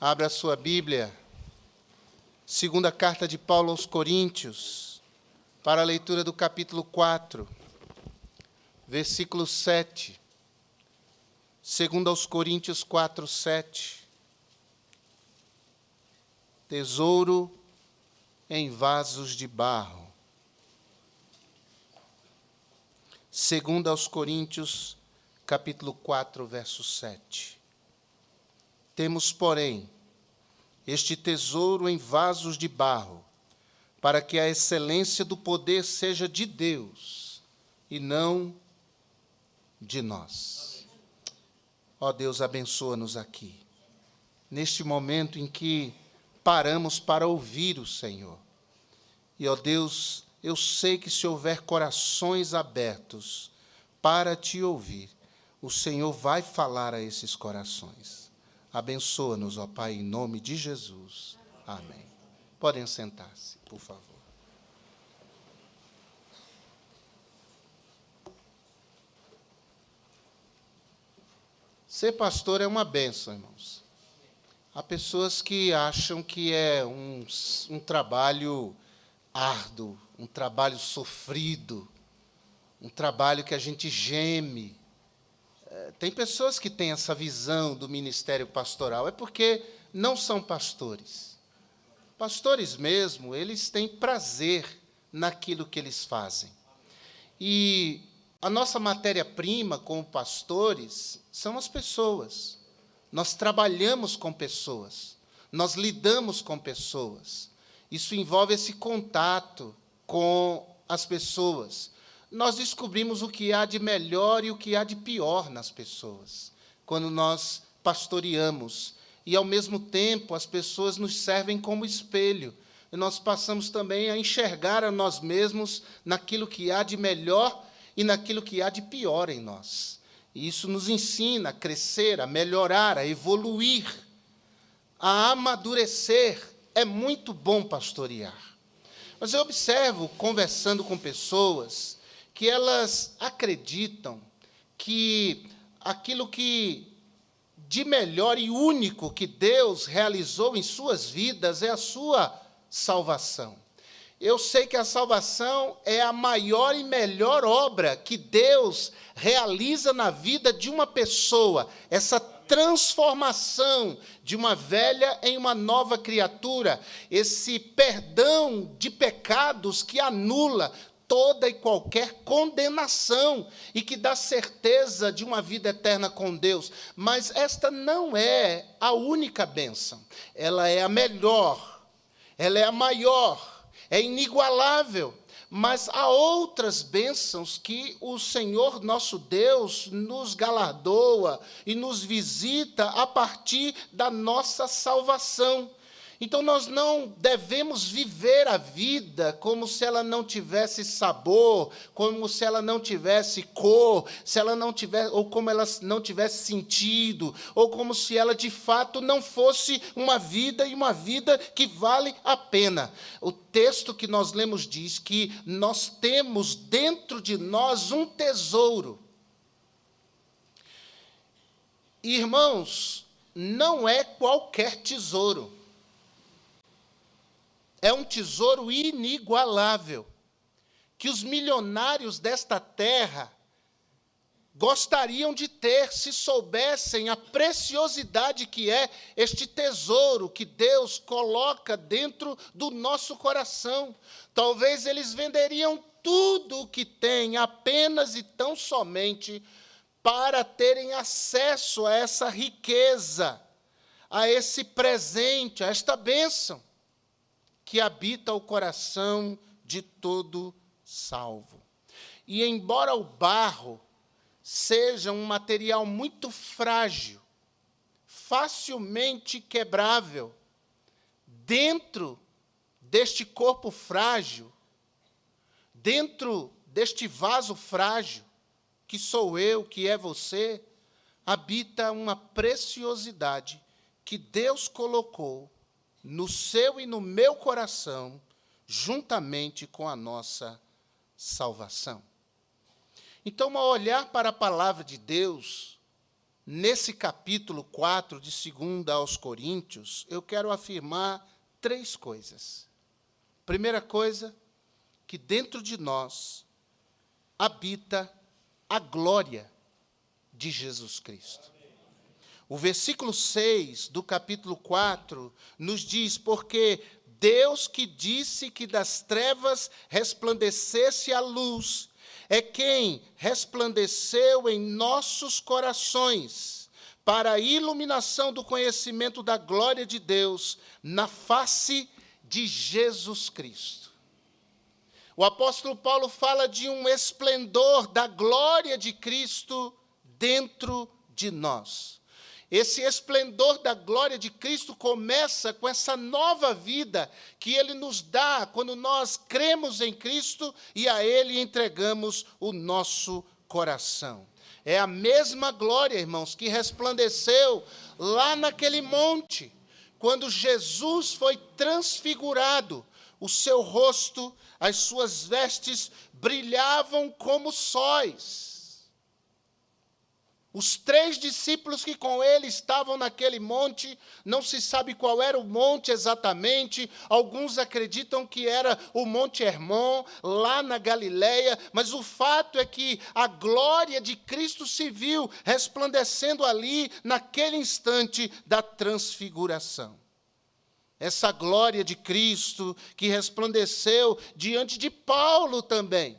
Abra a sua Bíblia, segunda carta de Paulo aos Coríntios, para a leitura do capítulo 4, versículo 7. Segundo aos Coríntios 4, 7. Tesouro em vasos de barro. Segundo aos Coríntios, capítulo 4, verso 7. Temos, porém, este tesouro em vasos de barro, para que a excelência do poder seja de Deus e não de nós. Ó Deus, abençoa-nos aqui, neste momento em que paramos para ouvir o Senhor. E, ó Deus, eu sei que se houver corações abertos para te ouvir, o Senhor vai falar a esses corações. Abençoa-nos, ó Pai, em nome de Jesus. Amém. Podem sentar-se, por favor. Ser pastor é uma bênção, irmãos. Há pessoas que acham que é um trabalho árduo, um trabalho sofrido, um trabalho que a gente geme. Tem pessoas que têm essa visão do ministério pastoral, é porque não são pastores. Pastores mesmo, eles têm prazer naquilo que eles fazem. E a nossa matéria-prima como pastores são as pessoas. Nós trabalhamos com pessoas, nós lidamos com pessoas. Isso envolve esse contato com as pessoas. Nós descobrimos o que há de melhor e o que há de pior nas pessoas, quando nós pastoreamos. E, ao mesmo tempo, as pessoas nos servem como espelho. E nós passamos também a enxergar a nós mesmos naquilo que há de melhor e naquilo que há de pior em nós. E isso nos ensina a crescer, a melhorar, a evoluir, a amadurecer. É muito bom pastorear. Mas eu observo, conversando com pessoas, que elas acreditam que aquilo que de melhor e único que Deus realizou em suas vidas é a sua salvação. Eu sei que a salvação é a maior e melhor obra que Deus realiza na vida de uma pessoa, essa transformação de uma velha em uma nova criatura, esse perdão de pecados que anula toda e qualquer condenação e que dá certeza de uma vida eterna com Deus. Mas esta não é a única bênção. Ela é a melhor, ela é a maior, é inigualável. Mas há outras bênçãos que o Senhor nosso Deus nos galardoa e nos visita a partir da nossa salvação. Então, nós não devemos viver a vida como se ela não tivesse sabor, como se ela não tivesse cor, se ela não tivesse, ou como ela não tivesse sentido, ou como se ela, de fato, não fosse uma vida e uma vida que vale a pena. O texto que nós lemos diz que nós temos dentro de nós um tesouro. Irmãos, não é qualquer tesouro. É um tesouro inigualável, que os milionários desta terra gostariam de ter, se soubessem a preciosidade que é este tesouro que Deus coloca dentro do nosso coração. Talvez eles venderiam tudo o que têm, apenas e tão somente para terem acesso a essa riqueza, a esse presente, a esta bênção que habita o coração de todo salvo. E embora o barro seja um material muito frágil, facilmente quebrável, dentro deste corpo frágil, dentro deste vaso frágil, que sou eu, que é você, habita uma preciosidade que Deus colocou no seu e no meu coração, juntamente com a nossa salvação. Então, ao olhar para a palavra de Deus, nesse capítulo 4 de 2 aos Coríntios, eu quero afirmar 3 coisas. Primeira coisa, que dentro de nós habita a glória de Jesus Cristo. O versículo 6 do capítulo 4 nos diz: porque Deus que disse que das trevas resplandecesse a luz, é quem resplandeceu em nossos corações para a iluminação do conhecimento da glória de Deus na face de Jesus Cristo. O apóstolo Paulo fala de um esplendor da glória de Cristo dentro de nós. Esse esplendor da glória de Cristo começa com essa nova vida que Ele nos dá quando nós cremos em Cristo e a Ele entregamos o nosso coração. É a mesma glória, irmãos, que resplandeceu lá naquele monte, quando Jesus foi transfigurado. O seu rosto, as suas vestes brilhavam como sóis. Os 3 discípulos que com ele estavam naquele monte, não se sabe qual era o monte exatamente, alguns acreditam que era o Monte Hermon, lá na Galileia, mas o fato é que a glória de Cristo se viu resplandecendo ali, naquele instante da transfiguração. Essa glória de Cristo que resplandeceu diante de Paulo também,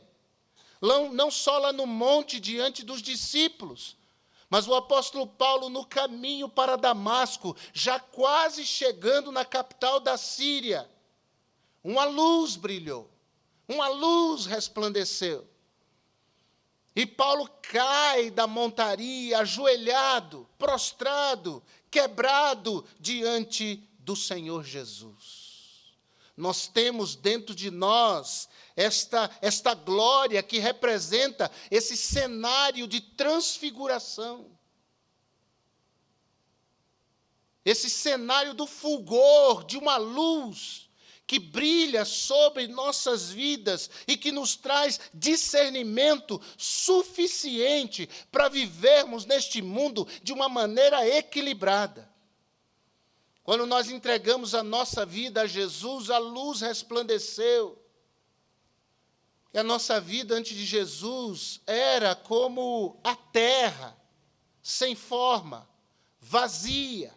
não só lá no monte diante dos discípulos, mas o apóstolo Paulo, no caminho para Damasco, já quase chegando na capital da Síria, uma luz brilhou, uma luz resplandeceu. E Paulo cai da montaria, ajoelhado, prostrado, quebrado diante do Senhor Jesus. Nós temos dentro de nós esta glória que representa esse cenário de transfiguração. Esse cenário do fulgor de uma luz que brilha sobre nossas vidas e que nos traz discernimento suficiente para vivermos neste mundo de uma maneira equilibrada. Quando nós entregamos a nossa vida a Jesus, a luz resplandeceu. E a nossa vida antes de Jesus era como a terra, sem forma, vazia.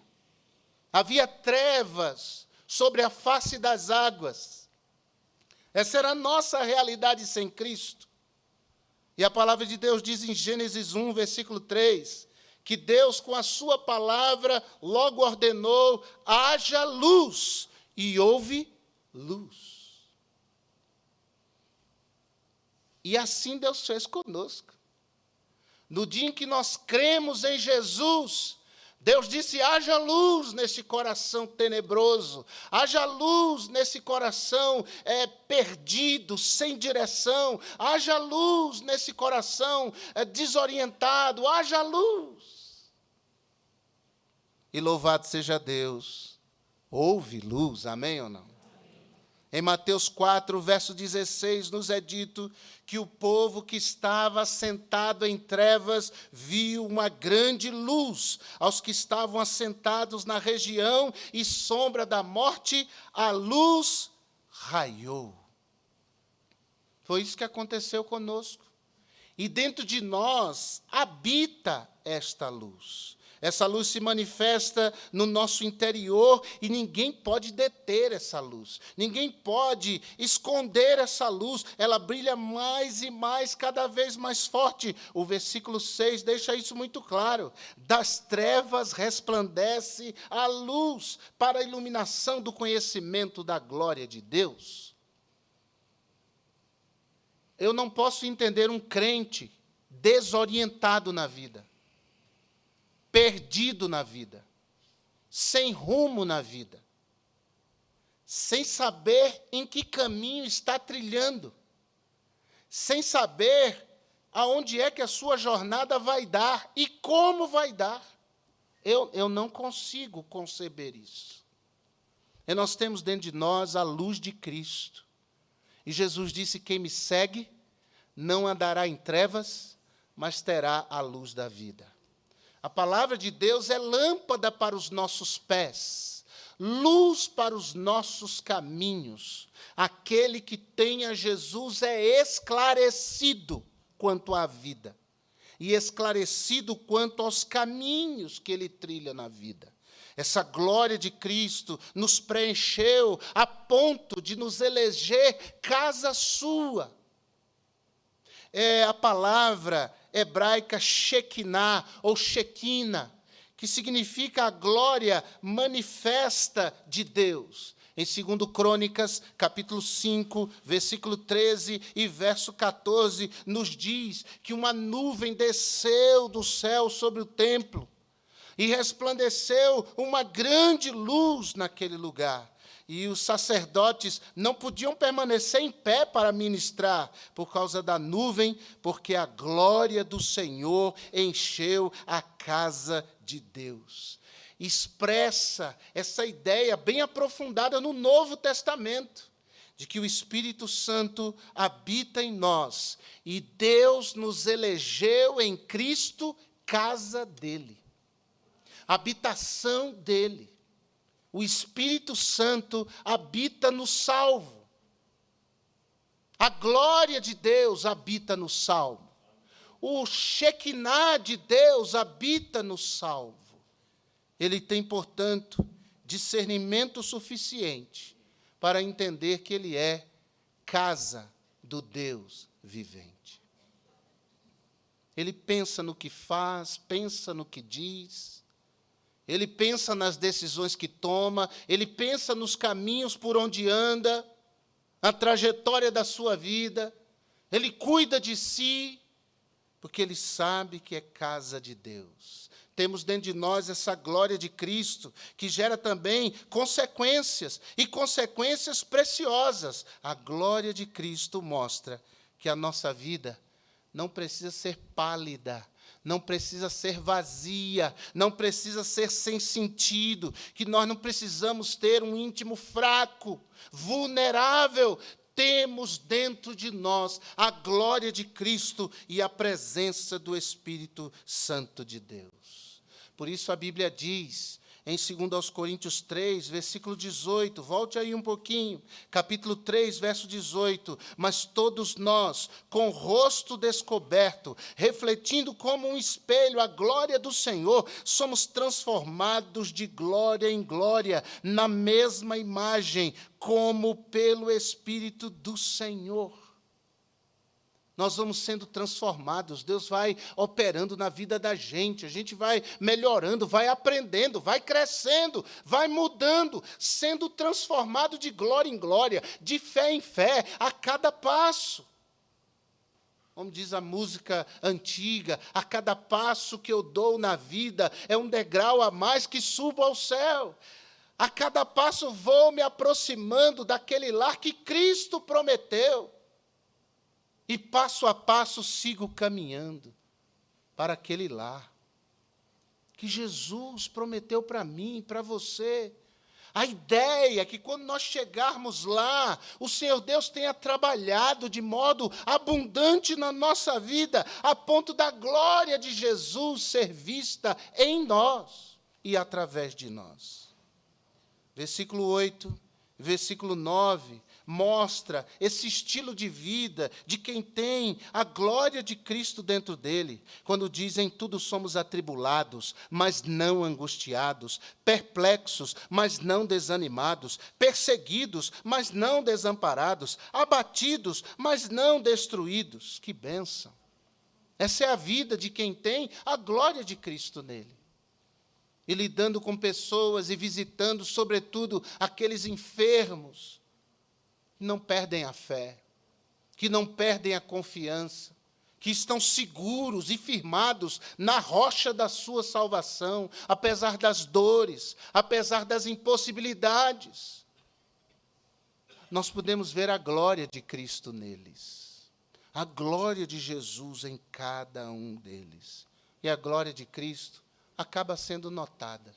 Havia trevas sobre a face das águas. Essa era a nossa realidade sem Cristo. E a palavra de Deus diz em Gênesis 1, versículo 3, que Deus, com a sua palavra, logo ordenou: haja luz, e houve luz. E assim Deus fez conosco. No dia em que nós cremos em Jesus, Deus disse: haja luz nesse coração tenebroso, haja luz nesse coração perdido, sem direção, haja luz nesse coração desorientado, haja luz. E louvado seja Deus, houve luz, amém ou não? Em Mateus 4, verso 16, nos é dito que o povo que estava sentado em trevas viu uma grande luz. Aos que estavam assentados na região e sombra da morte, a luz raiou. Foi isso que aconteceu conosco. E dentro de nós habita esta luz. Essa luz se manifesta no nosso interior e ninguém pode deter essa luz. Ninguém pode esconder essa luz. Ela brilha mais e mais, cada vez mais forte. O versículo 6 deixa isso muito claro. Das trevas resplandece a luz para a iluminação do conhecimento da glória de Deus. Eu não posso entender um crente desorientado na vida, perdido na vida, sem rumo na vida, sem saber em que caminho está trilhando, sem saber aonde é que a sua jornada vai dar e como vai dar. Eu não consigo conceber isso. E nós temos dentro de nós a luz de Cristo. E Jesus disse: quem me segue não andará em trevas, mas terá a luz da vida. A palavra de Deus é lâmpada para os nossos pés, luz para os nossos caminhos. Aquele que tem a Jesus é esclarecido quanto à vida e esclarecido quanto aos caminhos que ele trilha na vida. Essa glória de Cristo nos preencheu a ponto de nos eleger casa sua. É a palavra hebraica Shekinah ou Shekinah, que significa a glória manifesta de Deus. Em 2 Crônicas, capítulo 5, versículo 13 e verso 14, nos diz que uma nuvem desceu do céu sobre o templo e resplandeceu uma grande luz naquele lugar. E os sacerdotes não podiam permanecer em pé para ministrar por causa da nuvem, porque a glória do Senhor encheu a casa de Deus. Expressa essa ideia bem aprofundada no Novo Testamento, de que o Espírito Santo habita em nós e Deus nos elegeu em Cristo casa dele, habitação dele. O Espírito Santo habita no salvo. A glória de Deus habita no salvo. O Shekinah de Deus habita no salvo. Ele tem, portanto, discernimento suficiente para entender que ele é casa do Deus vivente. Ele pensa no que faz, pensa no que diz. Ele pensa nas decisões que toma, ele pensa nos caminhos por onde anda, a trajetória da sua vida. Ele cuida de si, porque ele sabe que é casa de Deus. Temos dentro de nós essa glória de Cristo, que gera também consequências, e consequências preciosas. A glória de Cristo mostra que a nossa vida não precisa ser pálida, não precisa ser vazia, não precisa ser sem sentido, que nós não precisamos ter um íntimo fraco, vulnerável. Temos dentro de nós a glória de Cristo e a presença do Espírito Santo de Deus. Por isso a Bíblia diz, em 2 Coríntios 3, versículo 18, volte aí um pouquinho, capítulo 3, verso 18, mas todos nós, com o rosto descoberto, refletindo como um espelho a glória do Senhor, somos transformados de glória em glória, na mesma imagem, como pelo Espírito do Senhor. Nós vamos sendo transformados, Deus vai operando na vida da gente, a gente vai melhorando, vai aprendendo, vai crescendo, vai mudando, sendo transformado de glória em glória, de fé em fé, a cada passo. Como diz a música antiga, a cada passo que eu dou na vida é um degrau a mais que subo ao céu. A cada passo vou me aproximando daquele lar que Cristo prometeu. E passo a passo sigo caminhando para aquele lar que Jesus prometeu para mim, para você. A ideia é que quando nós chegarmos lá, o Senhor Deus tenha trabalhado de modo abundante na nossa vida, a ponto da glória de Jesus ser vista em nós e através de nós. Versículo 8, versículo 9, mostra esse estilo de vida de quem tem a glória de Cristo dentro dele. Quando diz, em tudo somos atribulados, mas não angustiados, perplexos, mas não desanimados, perseguidos, mas não desamparados, abatidos, mas não destruídos. Que bênção! Essa é a vida de quem tem a glória de Cristo nele. E lidando com pessoas e visitando, sobretudo, aqueles enfermos, que não perdem a fé, que não perdem a confiança, que estão seguros e firmados na rocha da sua salvação, apesar das dores, apesar das impossibilidades. Nós podemos ver a glória de Cristo neles, a glória de Jesus em cada um deles. E a glória de Cristo acaba sendo notada.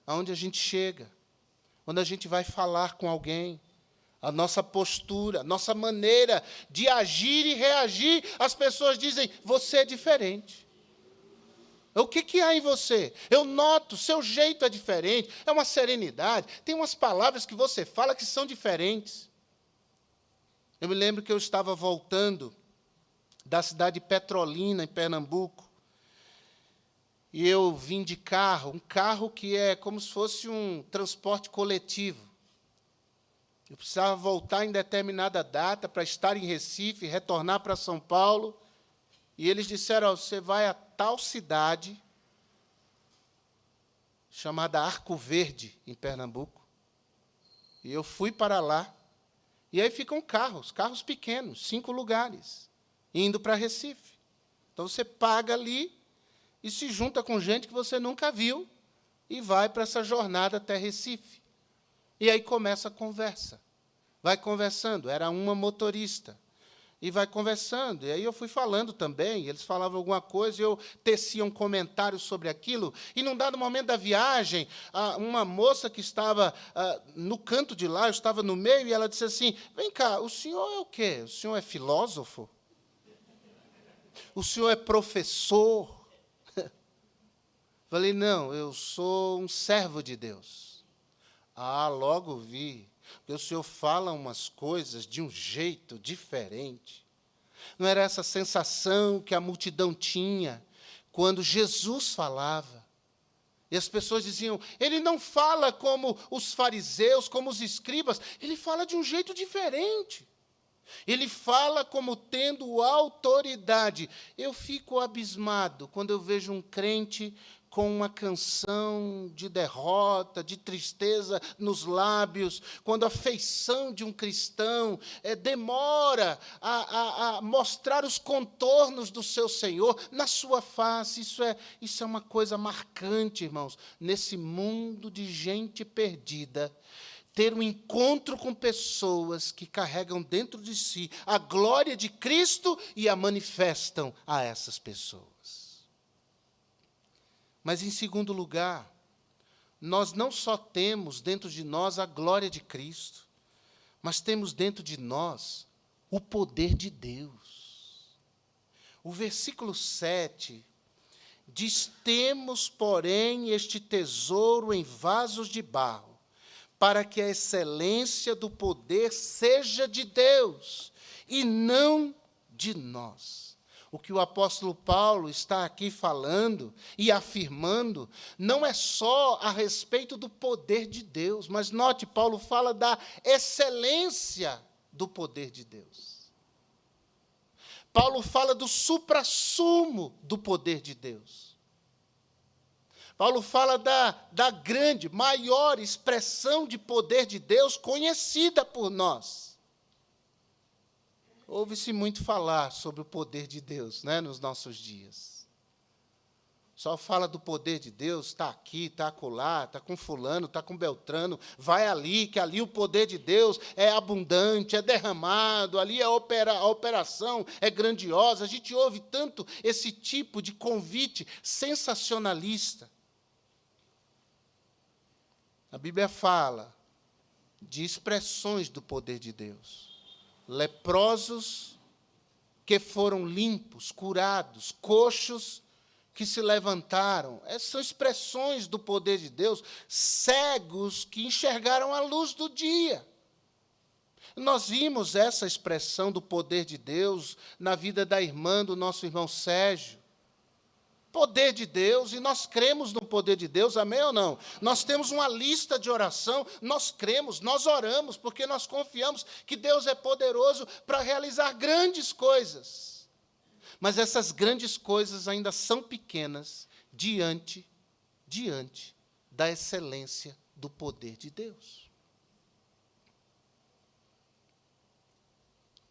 Aonde a gente chega, quando a gente vai falar com alguém, a nossa postura, a nossa maneira de agir e reagir, as pessoas dizem, você é diferente. O que há em você? Eu noto, seu jeito é diferente, é uma serenidade. Tem umas palavras que você fala que são diferentes. Eu me lembro que eu estava voltando da cidade de Petrolina, em Pernambuco, e eu vim de carro, um carro que é como se fosse um transporte coletivo. Eu precisava voltar em determinada data para estar em Recife, retornar para São Paulo, e eles disseram, você vai a tal cidade, chamada Arco Verde, em Pernambuco, e eu fui para lá, e aí ficam carros pequenos, 5 lugares, indo para Recife. Então, você paga ali e se junta com gente que você nunca viu e vai para essa jornada até Recife. E aí começa a conversa. Vai conversando, era uma motorista. E vai conversando. E aí eu fui falando também, eles falavam alguma coisa, eu tecia um comentário sobre aquilo, e num dado momento da viagem, uma moça que estava no canto de lá, eu estava no meio, e ela disse assim, vem cá, o senhor é o quê? O senhor é filósofo? O senhor é professor? Falei, não, eu sou um servo de Deus. Logo vi. Porque o senhor fala umas coisas de um jeito diferente. Não era essa sensação que a multidão tinha quando Jesus falava. E as pessoas diziam, ele não fala como os fariseus, como os escribas, ele fala de um jeito diferente. Ele fala como tendo autoridade. Eu fico abismado quando eu vejo um crente com uma canção de derrota, de tristeza nos lábios, quando a feição de um cristão demora a mostrar os contornos do seu Senhor na sua face. Isso é uma coisa marcante, irmãos, nesse mundo de gente perdida. Ter um encontro com pessoas que carregam dentro de si a glória de Cristo e a manifestam a essas pessoas. Mas, em segundo lugar, nós não só temos dentro de nós a glória de Cristo, mas temos dentro de nós o poder de Deus. O versículo 7 diz, temos, porém, este tesouro em vasos de barro, para que a excelência do poder seja de Deus, e não de nós. O que o apóstolo Paulo está aqui falando e afirmando não é só a respeito do poder de Deus, mas note, Paulo fala da excelência do poder de Deus. Paulo fala do suprassumo do poder de Deus. Paulo fala da grande, maior expressão de poder de Deus conhecida por nós. Ouve-se muito falar sobre o poder de Deus, né, nos nossos dias. Só fala do poder de Deus, está aqui, está acolá, está com fulano, está com Beltrano, vai ali, que ali o poder de Deus é abundante, é derramado, ali a operação é grandiosa. A gente ouve tanto esse tipo de convite sensacionalista. A Bíblia fala de expressões do poder de Deus. Leprosos que foram limpos, curados, coxos que se levantaram. Essas são expressões do poder de Deus. Cegos que enxergaram a luz do dia. Nós vimos essa expressão do poder de Deus na vida da irmã do nosso irmão Sérgio. Poder de Deus, e nós cremos no poder de Deus, amém ou não? Nós temos uma lista de oração, nós cremos, nós oramos, porque nós confiamos que Deus é poderoso para realizar grandes coisas. Mas essas grandes coisas ainda são pequenas diante da excelência do poder de Deus.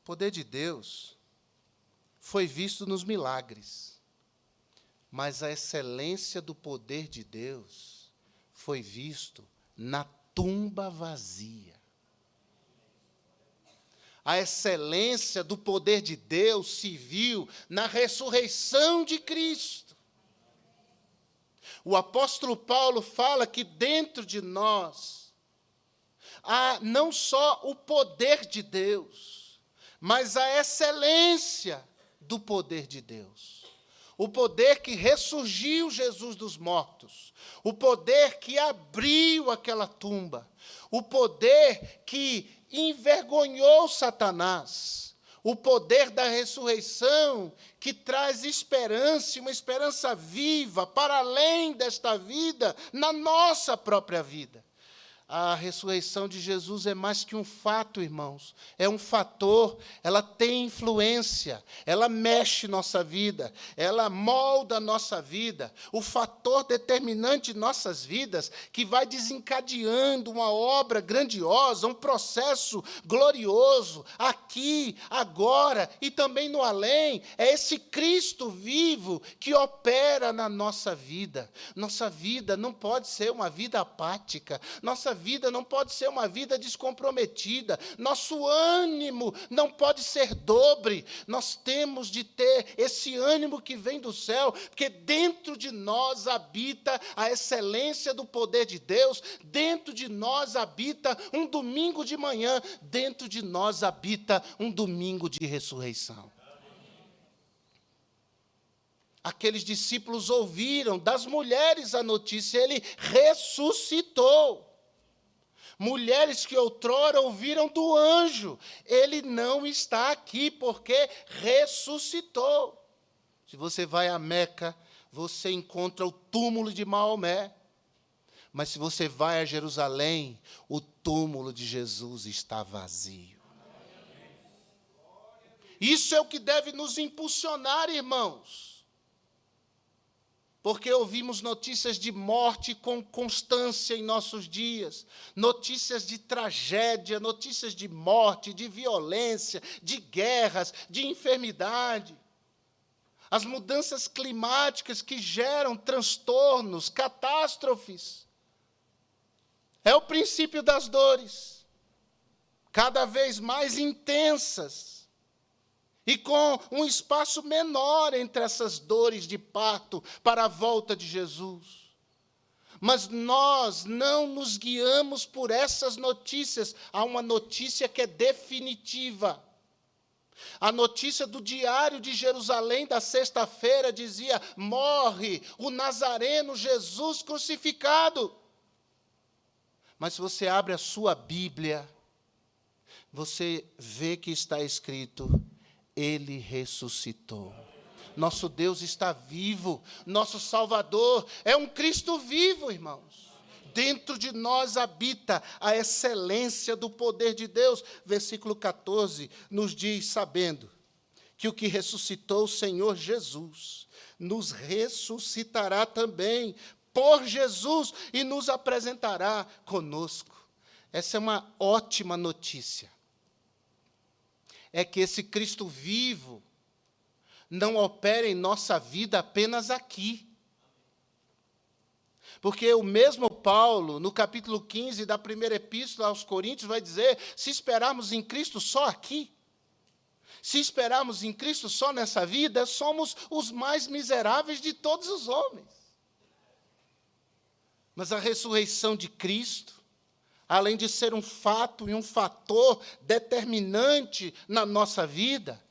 O poder de Deus foi visto nos milagres. Mas a excelência do poder de Deus foi visto na tumba vazia. A excelência do poder de Deus se viu na ressurreição de Cristo. O apóstolo Paulo fala que dentro de nós há não só o poder de Deus, mas a excelência do poder de Deus. o poder que ressurgiu Jesus dos mortos, o poder que abriu aquela tumba, o poder que envergonhou Satanás, o poder da ressurreição que traz esperança, uma esperança viva para além desta vida, na nossa própria vida. A ressurreição de Jesus é mais que um fato, irmãos. É um fator, ela tem influência, ela mexe nossa vida, ela molda nossa vida. O fator determinante de nossas vidas, que vai desencadeando uma obra grandiosa, um processo glorioso, aqui, agora e também no além, é esse Cristo vivo que opera na nossa vida. Nossa vida não pode ser uma vida apática, nossa vida não pode ser uma vida descomprometida, nosso ânimo não pode ser dobre, nós temos de ter esse ânimo que vem do céu, porque dentro de nós habita a excelência do poder de Deus, dentro de nós habita um domingo de manhã, dentro de nós habita um domingo de ressurreição. Aqueles discípulos ouviram das mulheres a notícia, ele ressuscitou. Mulheres que outrora ouviram do anjo, ele não está aqui porque ressuscitou. Se você vai a Meca, você encontra o túmulo de Maomé. Mas se você vai a Jerusalém, o túmulo de Jesus está vazio. Isso é o que deve nos impulsionar, irmãos. Porque ouvimos notícias de morte com constância em nossos dias, notícias de tragédia, notícias de morte, de violência, de guerras, de enfermidade. As mudanças climáticas que geram transtornos, catástrofes. É o princípio das dores, cada vez mais intensas. E com um espaço menor entre essas dores de parto para a volta de Jesus. Mas nós não nos guiamos por essas notícias. Há uma notícia que é definitiva. A notícia do Diário de Jerusalém da sexta-feira dizia: morre o Nazareno Jesus crucificado. Mas se você abre a sua Bíblia, você vê que está escrito: ele ressuscitou. Nosso Deus está vivo. Nosso Salvador é um Cristo vivo, irmãos. Dentro de nós habita a excelência do poder de Deus. Versículo 14 nos diz: sabendo que o que ressuscitou o Senhor Jesus nos ressuscitará também por Jesus e nos apresentará conosco. Essa é uma ótima notícia. É que esse Cristo vivo não opera em nossa vida apenas aqui. Porque o mesmo Paulo, no capítulo 15 da primeira epístola aos Coríntios, vai dizer: se esperarmos em Cristo só aqui, se esperarmos em Cristo só nessa vida, somos os mais miseráveis de todos os homens. Mas a ressurreição de Cristo, além de ser um fato e um fator determinante na nossa vida,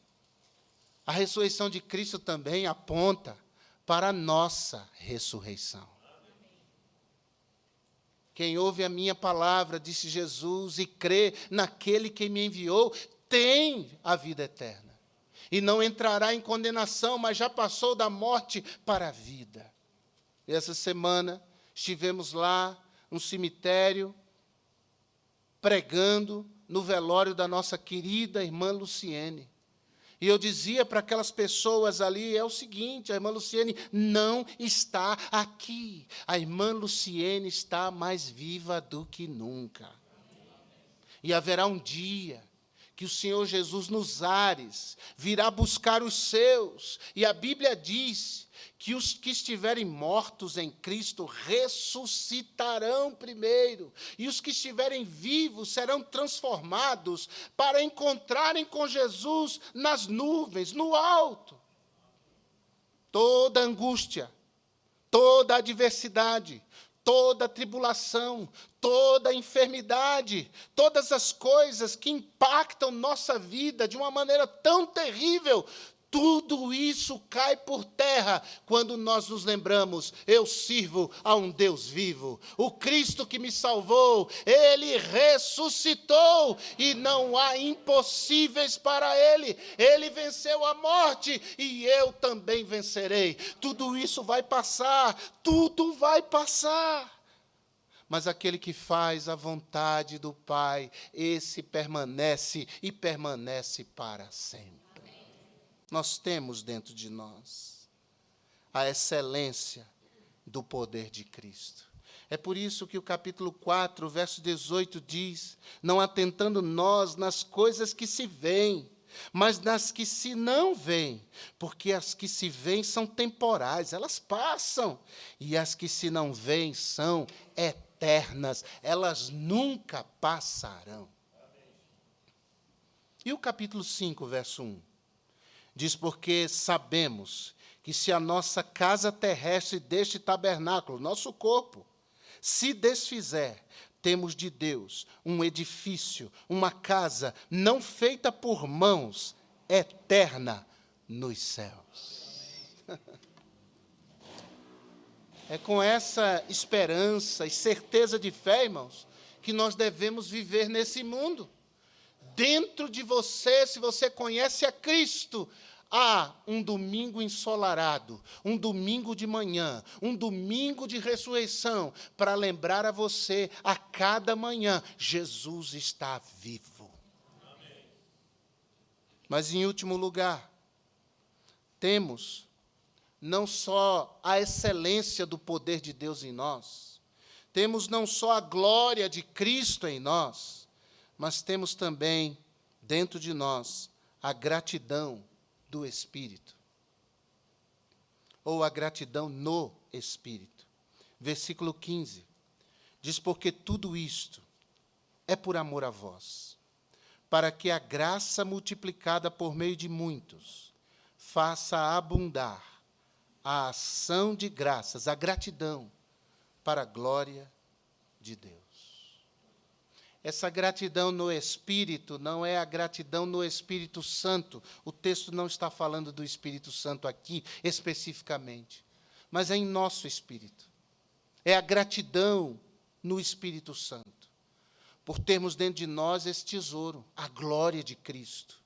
a ressurreição de Cristo também aponta para a nossa ressurreição. Quem ouve a minha palavra, disse Jesus, e crê naquele que me enviou, tem a vida eterna. E não entrará em condenação, mas já passou da morte para a vida. E essa semana estivemos lá no cemitério, pregando no velório da nossa querida irmã Luciene. E eu dizia para aquelas pessoas ali, é o seguinte: a irmã Luciene não está aqui. A irmã Luciene está mais viva do que nunca. E haverá um dia que o Senhor Jesus nos ares virá buscar os seus. E a Bíblia diz que os que estiverem mortos em Cristo ressuscitarão primeiro, e os que estiverem vivos serão transformados para encontrarem com Jesus nas nuvens, no alto. Toda angústia, toda adversidade, toda tribulação, toda enfermidade, todas as coisas que impactam nossa vida de uma maneira tão terrível, Tudo isso cai por terra quando nós nos lembramos, eu sirvo a um Deus vivo. O Cristo que me salvou, Ele ressuscitou e não há impossíveis para Ele. Ele venceu a morte e eu também vencerei. Tudo isso vai passar, tudo vai passar. Mas aquele que faz a vontade do Pai, esse permanece e permanece para sempre. Nós temos dentro de nós a excelência do poder de Cristo. É por isso que o capítulo 4, verso 18 diz, não atentando nós nas coisas que se veem, mas nas que se não veem, porque as que se veem são temporais, elas passam, e as que se não veem são eternas, elas nunca passarão. E o capítulo 5, verso 1? Diz, porque sabemos que se a nossa casa terrestre deste tabernáculo, nosso corpo, se desfizer, temos de Deus um edifício, uma casa não feita por mãos, eterna nos céus. É com essa esperança e certeza de fé, irmãos, que nós devemos viver nesse mundo. Dentro de você, se você conhece a Cristo, há um domingo ensolarado, um domingo de manhã, um domingo de ressurreição, para lembrar a você, a cada manhã, Jesus está vivo. Amém. Mas, em último lugar, temos não só a excelência do poder de Deus em nós, temos não só a glória de Cristo em nós, mas temos também, dentro de nós, a gratidão do Espírito. Ou a gratidão no Espírito. Versículo 15. Diz, porque tudo isto é por amor a vós, para que a graça multiplicada por meio de muitos faça abundar a ação de graças, a gratidão, para a glória de Deus. Essa gratidão no Espírito não é a gratidão no Espírito Santo. O texto não está falando do Espírito Santo aqui, especificamente. Mas é em nosso espírito. É a gratidão no Espírito Santo. Por termos dentro de nós esse tesouro, a glória de Cristo.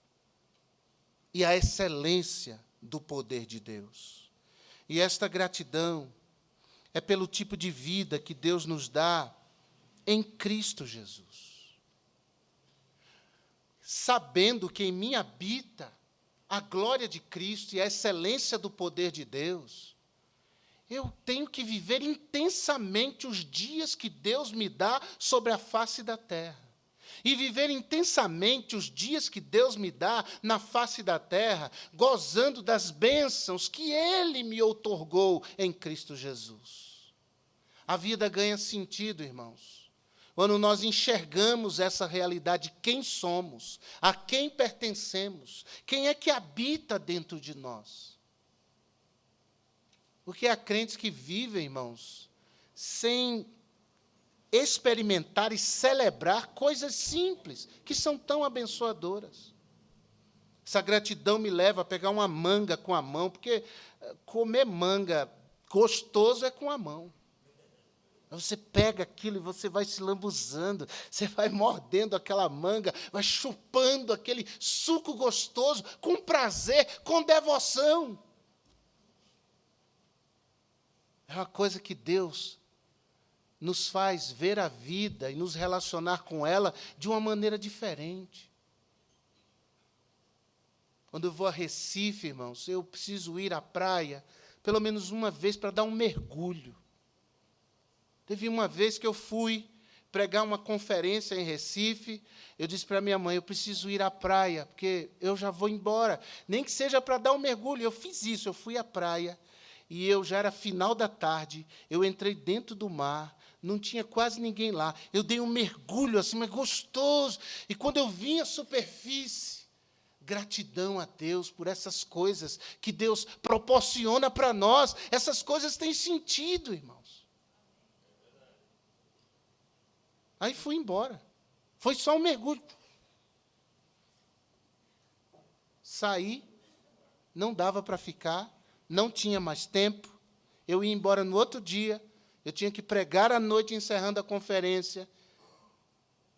E a excelência do poder de Deus. E esta gratidão é pelo tipo de vida que Deus nos dá em Cristo Jesus. Sabendo que em mim habita a glória de Cristo e a excelência do poder de Deus, eu tenho que viver intensamente os dias que Deus me dá sobre a face da terra. E viver intensamente os dias que Deus me dá na face da terra, gozando das bênçãos que Ele me outorgou em Cristo Jesus. A vida ganha sentido, irmãos, quando nós enxergamos essa realidade, quem somos, a quem pertencemos, quem é que habita dentro de nós. Porque há crentes que vivem, irmãos, sem experimentar e celebrar coisas simples, que são tão abençoadoras. Essa gratidão me leva a pegar uma manga com a mão, porque comer manga gostoso é com a mão. Você pega aquilo e você vai se lambuzando, você vai mordendo aquela manga, vai chupando aquele suco gostoso, com prazer, com devoção. É uma coisa que Deus nos faz ver a vida e nos relacionar com ela de uma maneira diferente. Quando eu vou a Recife, irmãos, eu preciso ir à praia pelo menos uma vez para dar um mergulho. Teve uma vez que eu fui pregar uma conferência em Recife, eu disse para minha mãe, eu preciso ir à praia, porque eu já vou embora, nem que seja para dar um mergulho. Eu fiz isso, eu fui à praia, e eu já era final da tarde, eu entrei dentro do mar, não tinha quase ninguém lá, eu dei um mergulho assim, mas gostoso, e quando eu vim à superfície, gratidão a Deus por essas coisas que Deus proporciona para nós, essas coisas têm sentido, irmãos. Aí fui embora. Foi só um mergulho. Saí, não dava para ficar, não tinha mais tempo, eu ia embora no outro dia, eu tinha que pregar à noite encerrando a conferência.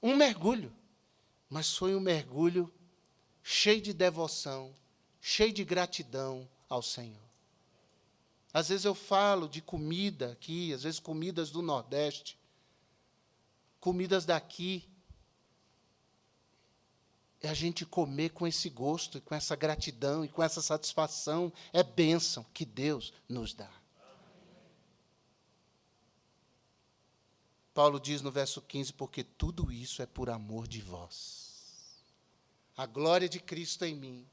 Um mergulho, mas foi um mergulho cheio de devoção, cheio de gratidão ao Senhor. Às vezes eu falo de comida aqui, às vezes comidas do Nordeste, comidas daqui, é a gente comer com esse gosto, e com essa gratidão, e com essa satisfação, é bênção que Deus nos dá. Paulo diz no verso 15, porque tudo isso é por amor de vós. A glória de Cristo em mim,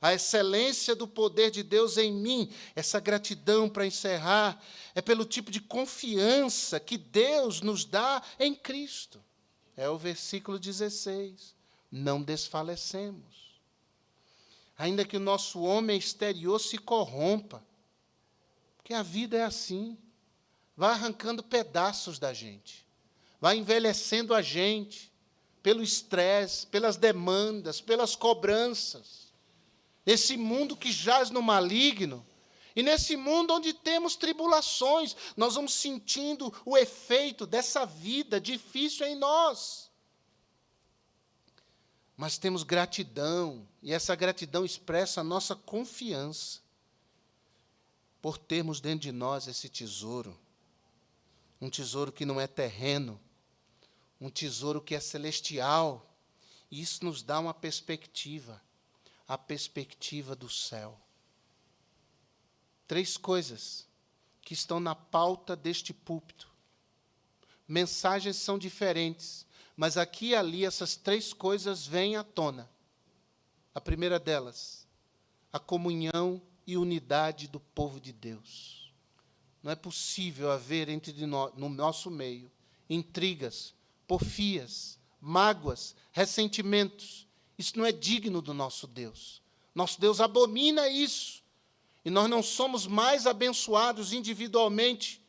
a excelência do poder de Deus em mim, essa gratidão, para encerrar, é pelo tipo de confiança que Deus nos dá em Cristo. É o versículo 16. Não desfalecemos. Ainda que o nosso homem exterior se corrompa, porque a vida é assim, vai arrancando pedaços da gente, vai envelhecendo a gente, pelo estresse, pelas demandas, pelas cobranças. Nesse mundo que jaz no maligno, e nesse mundo onde temos tribulações, nós vamos sentindo o efeito dessa vida difícil em nós. Mas temos gratidão, e essa gratidão expressa a nossa confiança por termos dentro de nós esse tesouro. Um tesouro que não é terreno, um tesouro que é celestial. E isso nos dá uma perspectiva, a perspectiva do céu. 3 coisas que estão na pauta deste púlpito. Mensagens são diferentes, mas aqui e ali essas 3 coisas vêm à tona. A primeira delas, a comunhão e unidade do povo de Deus. Não é possível haver no nosso meio intrigas, porfias, mágoas, ressentimentos. Isso não é digno do nosso Deus. Nosso Deus abomina isso. E nós não somos mais abençoados individualmente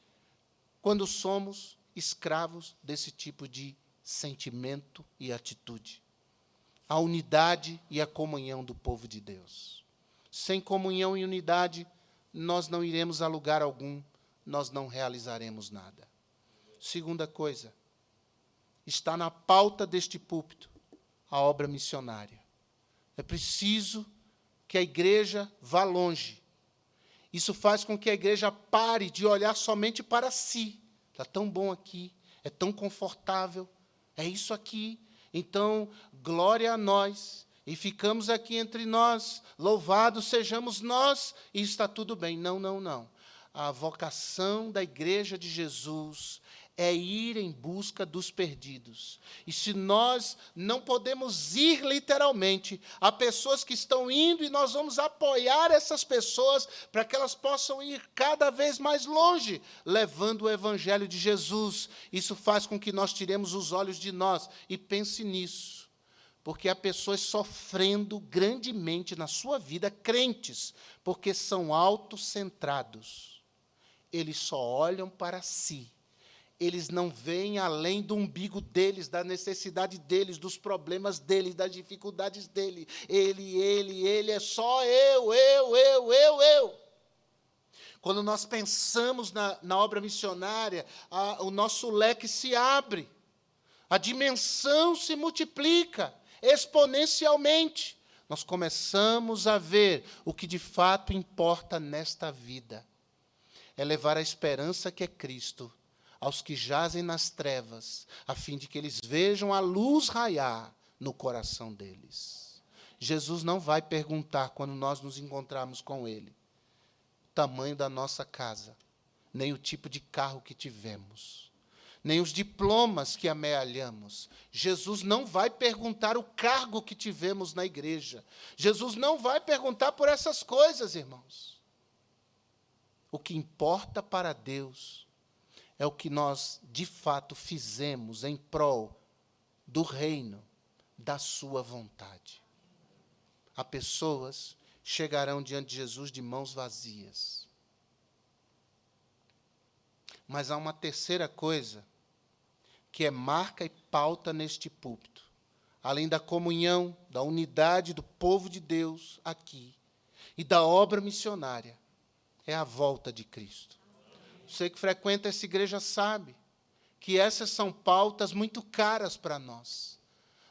quando somos escravos desse tipo de sentimento e atitude. A unidade e a comunhão do povo de Deus. Sem comunhão e unidade, nós não iremos a lugar algum, nós não realizaremos nada. Segunda coisa, está na pauta deste púlpito, a obra missionária. É preciso que a igreja vá longe. Isso faz com que a igreja pare de olhar somente para si. Está tão bom aqui, é tão confortável, é isso aqui. Então, glória a nós, e ficamos aqui entre nós, louvados sejamos nós, e está tudo bem. Não, não, não. A vocação da igreja de Jesus é ir em busca dos perdidos. E se nós não podemos ir literalmente, há pessoas que estão indo e nós vamos apoiar essas pessoas para que elas possam ir cada vez mais longe, levando o evangelho de Jesus. Isso faz com que nós tiremos os olhos de nós. E pense nisso, porque há pessoas sofrendo grandemente na sua vida, crentes, porque são autocentrados. Eles só olham para si. Eles não veem além do umbigo deles, da necessidade deles, dos problemas deles, das dificuldades dele. Ele, é só eu. Quando nós pensamos na obra missionária, o nosso leque se abre, a dimensão se multiplica exponencialmente. Nós começamos a ver o que de fato importa nesta vida. É levar a esperança que é Cristo aos que jazem nas trevas, a fim de que eles vejam a luz raiar no coração deles. Jesus não vai perguntar, quando nós nos encontrarmos com Ele, o tamanho da nossa casa, nem o tipo de carro que tivemos, nem os diplomas que amealhamos. Jesus não vai perguntar o cargo que tivemos na igreja. Jesus não vai perguntar por essas coisas, irmãos. O que importa para Deus é o que nós, de fato, fizemos em prol do reino, da sua vontade. Há pessoas que chegarão diante de Jesus de mãos vazias. Mas há uma terceira coisa, que é marca e pauta neste púlpito. Além da comunhão, da unidade do povo de Deus aqui, e da obra missionária é a volta de Cristo. Você que frequenta essa igreja sabe que essas são pautas muito caras para nós.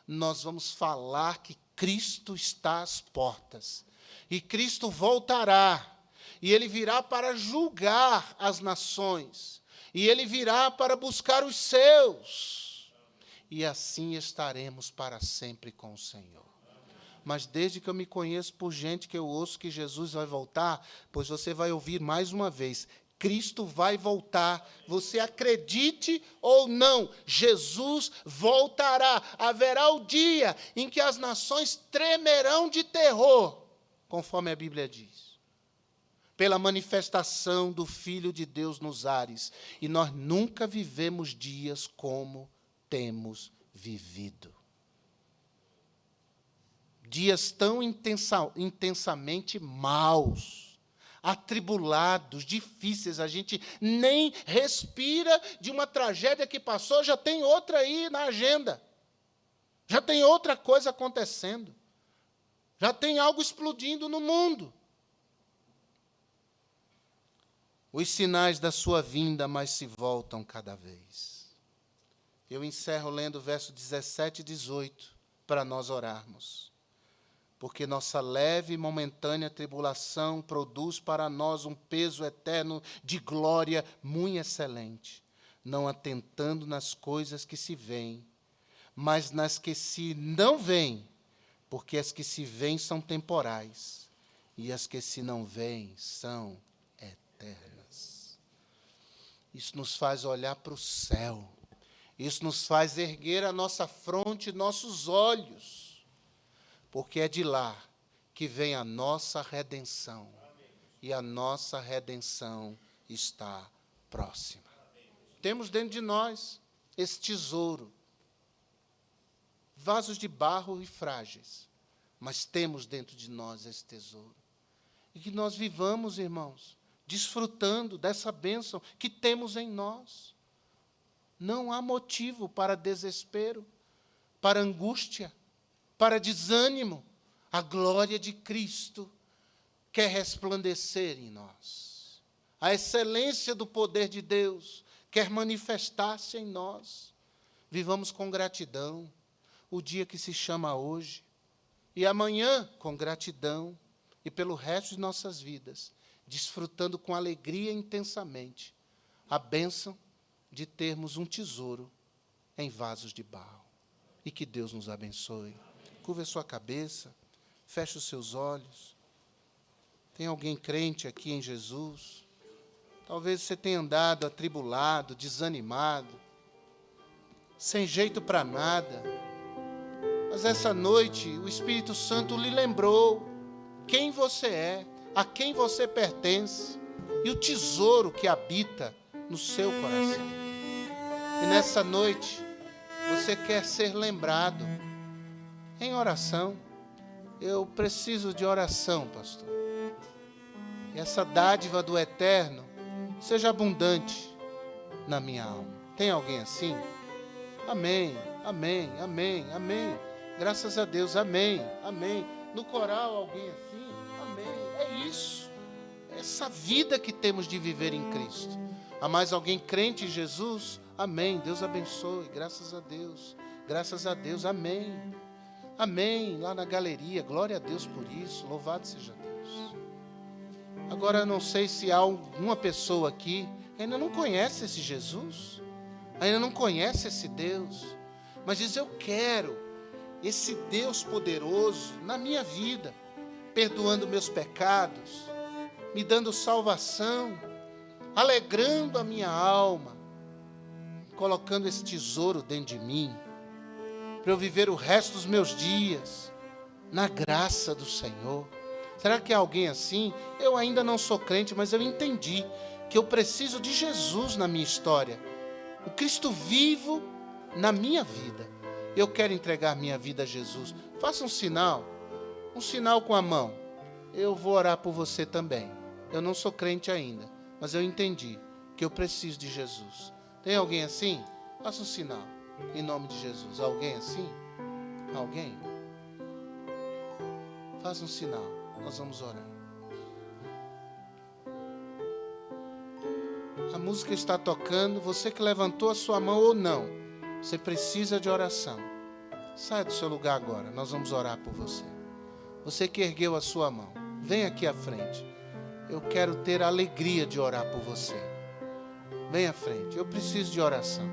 Nós vamos falar que Cristo está às portas. E Cristo voltará. E Ele virá para julgar as nações. E Ele virá para buscar os seus. E assim estaremos para sempre com o Senhor. Mas desde que eu me conheço por gente que eu ouço que Jesus vai voltar, pois você vai ouvir mais uma vez, Cristo vai voltar, você acredite ou não, Jesus voltará. Haverá o dia em que as nações tremerão de terror, conforme a Bíblia diz, pela manifestação do Filho de Deus nos ares. E nós nunca vivemos dias como temos vivido. Dias tão intensamente maus, atribulados, difíceis, a gente nem respira de uma tragédia que passou, já tem outra aí na agenda. Já tem outra coisa acontecendo. Já tem algo explodindo no mundo. Os sinais da sua vinda mais se voltam cada vez. Eu encerro lendo o verso 17 e 18 para nós orarmos. Porque nossa leve e momentânea tribulação produz para nós um peso eterno de glória muito excelente, não atentando nas coisas que se veem, mas nas que se não veem, porque as que se veem são temporais, e as que se não veem são eternas. Isso nos faz olhar para o céu, isso nos faz erguer a nossa fronte, nossos olhos, porque é de lá que vem a nossa redenção. E a nossa redenção está próxima. Temos dentro de nós esse tesouro. Vasos de barro e frágeis. Mas temos dentro de nós esse tesouro. E que nós vivamos, irmãos, desfrutando dessa bênção que temos em nós. Não há motivo para desespero, para angústia, para desânimo. A glória de Cristo quer resplandecer em nós. A excelência do poder de Deus quer manifestar-se em nós. Vivamos com gratidão o dia que se chama hoje, e amanhã com gratidão, e pelo resto de nossas vidas, desfrutando com alegria intensamente a bênção de termos um tesouro em vasos de barro. E que Deus nos abençoe. Curva a sua cabeça, feche os seus olhos. Tem alguém crente aqui em Jesus? Talvez você tenha andado atribulado, desanimado, sem jeito para nada. Mas essa noite o Espírito Santo lhe lembrou quem você é, a quem você pertence e o tesouro que habita no seu coração. E nessa noite você quer ser lembrado em oração. Eu preciso de oração, pastor. E essa dádiva do eterno seja abundante na minha alma. Tem alguém assim? Amém, amém, amém, amém. Graças a Deus, amém, amém. No coral, alguém assim? Amém. É isso. Essa vida que temos de viver em Cristo. Há mais alguém crente em Jesus? Amém. Deus abençoe. Graças a Deus. Graças a Deus. Amém. Amém. Lá na galeria. Glória a Deus por isso. Louvado seja Deus. Agora, eu não sei se há alguma pessoa aqui que ainda não conhece esse Jesus. Ainda não conhece esse Deus. Mas diz, eu quero esse Deus poderoso na minha vida, perdoando meus pecados, me dando salvação, alegrando a minha alma, colocando esse tesouro dentro de mim, para eu viver o resto dos meus dias na graça do Senhor. Será que há alguém assim? Eu ainda não sou crente, mas eu entendi que eu preciso de Jesus na minha história, o Cristo vivo na minha vida. Eu quero entregar minha vida a Jesus. Faça um sinal com a mão. Eu vou orar por você também. Eu não sou crente ainda, mas eu entendi que eu preciso de Jesus. Tem alguém assim? Faça um sinal, em nome de Jesus. Alguém assim? Alguém? Faça um sinal, nós vamos orar. A música está tocando, você que levantou a sua mão ou não, você precisa de oração. Saia do seu lugar agora, nós vamos orar por você. Você que ergueu a sua mão, vem aqui à frente. Eu quero ter a alegria de orar por você. Vem à frente, eu preciso de oração.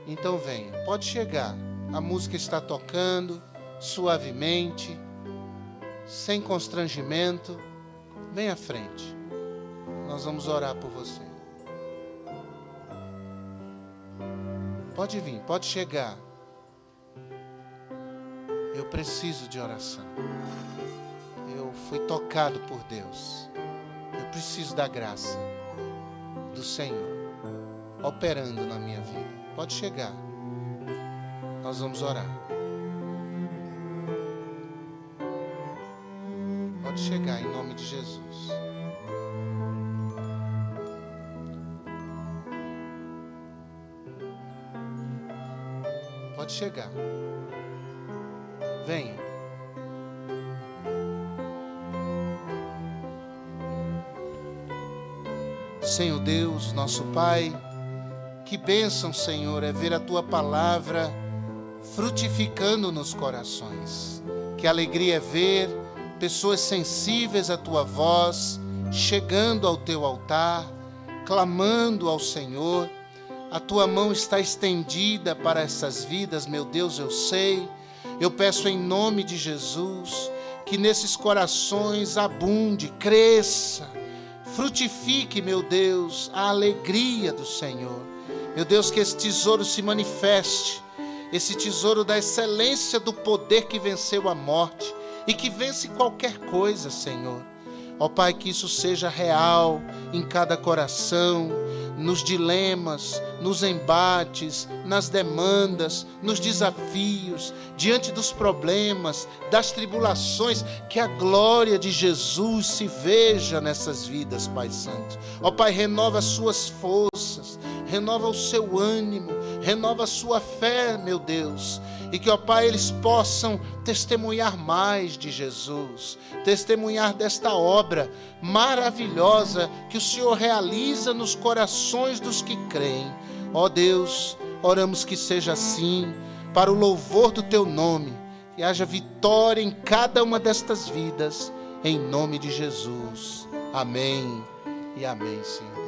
Então venha, pode chegar. A música está tocando suavemente, sem constrangimento. Vem à frente. Nós vamos orar por você. Pode vir, pode chegar. Eu preciso de oração. Eu fui tocado por Deus. Eu preciso da graça do Senhor operando na minha vida. Pode chegar. Nós vamos orar. Pode chegar em nome de Jesus. Pode chegar. Venha. Senhor Deus, nosso Pai, que bênção, Senhor, é ver a Tua palavra frutificando nos corações. Que alegria é ver pessoas sensíveis à Tua voz, chegando ao Teu altar, clamando ao Senhor. A Tua mão está estendida para essas vidas, meu Deus, eu sei. Eu peço em nome de Jesus que nesses corações abunde, cresça, frutifique, meu Deus, a alegria do Senhor. Meu Deus, que esse tesouro se manifeste, esse tesouro da excelência do poder que venceu a morte e que vence qualquer coisa, Senhor. Ó Pai, que isso seja real em cada coração, nos dilemas, nos embates, nas demandas, nos desafios, diante dos problemas, das tribulações, que a glória de Jesus se veja nessas vidas, Pai Santo. Ó Pai, renova as suas forças, renova o seu ânimo, renova a sua fé, meu Deus, e que, ó Pai, eles possam testemunhar mais de Jesus, testemunhar desta obra maravilhosa que o Senhor realiza nos corações dos que creem. Ó Deus, oramos que seja assim, para o louvor do Teu nome, que haja vitória em cada uma destas vidas, em nome de Jesus. Amém e amém, Senhor Deus.